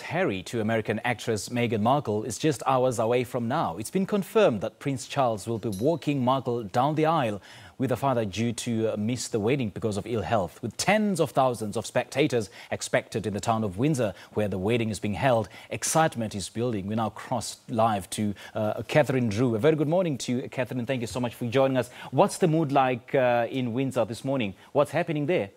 Harry to American actress Meghan Markle is just hours away from now. It's been confirmed that Prince Charles will be walking Markle down the aisle, with the father due to miss the wedding because of ill health. With tens of thousands of spectators expected in the town of Windsor, where the wedding is being held, excitement is building. We now cross live to Catherine Drew. A very good morning to you, Catherine. Thank you so much for joining us. What's the mood like in Windsor this morning? What's happening there?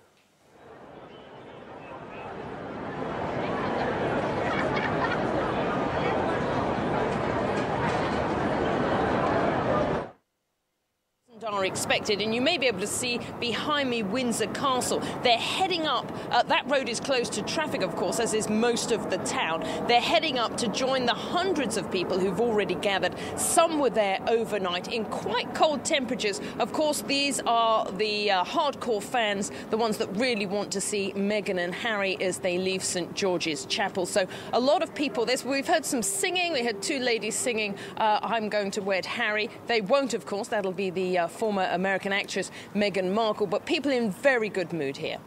Are expected, and you may be able to see behind me Windsor Castle. They're heading up. That road is closed to traffic, of course, as is most of the town. They're heading up to join the hundreds of people who've already gathered. Some were there overnight in quite cold temperatures. Of course, these are the hardcore fans, the ones that really want to see Meghan and Harry as they leave St George's Chapel. So a lot of people. We've heard some singing. We had two ladies singing "I'm Going to Wed Harry." They won't, of course. That'll be the former American actress Meghan Markle, but people in very good mood here.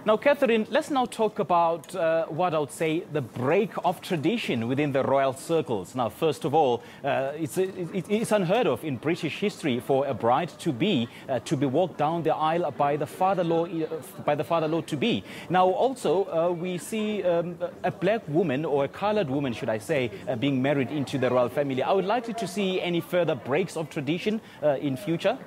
Now, Catherine, let's now talk about what I would say the break of tradition within the royal circles. Now, first of all, it's unheard of in British history for a bride to be walked down the aisle by the father-in-law to be. Now, also, we see a black woman, or a coloured woman, should I say, being married into the royal family. I would like to see any further breaks of tradition in future.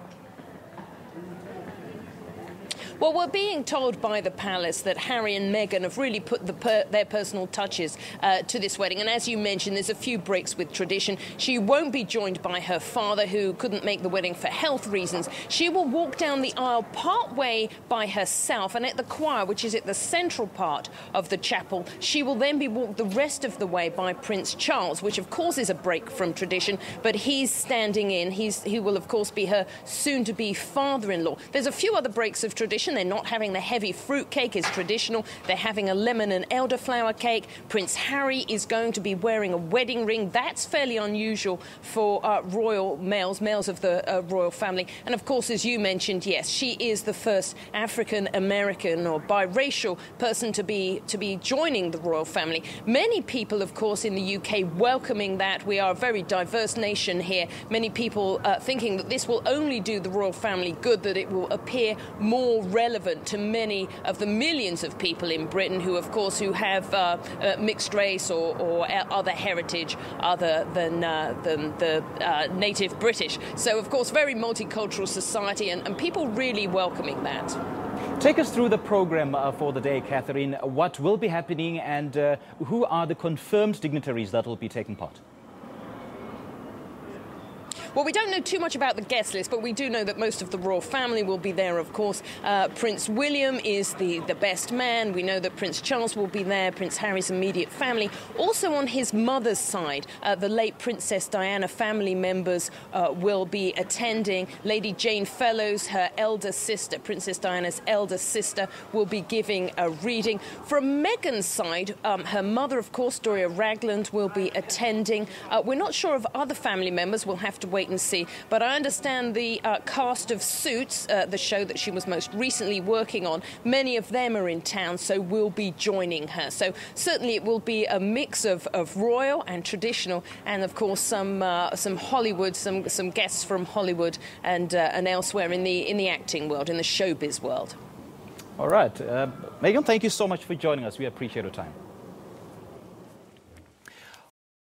Well, we're being told by the palace that Harry and Meghan have really put their personal touches to this wedding. And as you mentioned, there's a few breaks with tradition. She won't be joined by her father, who couldn't make the wedding for health reasons. She will walk down the aisle part-way by herself, and at the choir, which is at the central part of the chapel, she will then be walked the rest of the way by Prince Charles, which of course is a break from tradition, but he's standing in. He will, of course, be her soon-to-be father-in-law. There's a few other breaks of tradition. They're not having the heavy fruit cake, is traditional. They're having a lemon and elderflower cake. Prince Harry is going to be wearing a wedding ring. That's fairly unusual for royal males of the royal family. And of course, as you mentioned, yes, she is the first African-American or biracial person to be joining the royal family. Many people, of course, in the UK welcoming that. We are a very diverse nation here. Many people thinking that this will only do the royal family good, that it will appear more relevant to many of the millions of people in Britain who have mixed race or other heritage other than the native British. So, of course, very multicultural society, and people really welcoming that. Take us through the programme for the day, Catherine. What will be happening, and who are the confirmed dignitaries that will be taking part? Well, we don't know too much about the guest list, but we do know that most of the royal family will be there, of course. Prince William is the best man. We know that Prince Charles will be there, Prince Harry's immediate family. Also on his mother's side, the late Princess Diana family members will be attending. Lady Jane Fellows, her elder sister, Princess Diana's elder sister, will be giving a reading. From Meghan's side, her mother, of course, Doria Ragland, will be attending. We're not sure of other family members. We'll have to wait and see, but I understand the cast of Suits, the show that she was most recently working on, many of them are in town, so will be joining her. So certainly it will be a mix of royal and traditional, and of course some Hollywood, some guests from Hollywood and elsewhere in the acting world, in the showbiz world. All right, Meghan, thank you so much for joining us. We appreciate your time.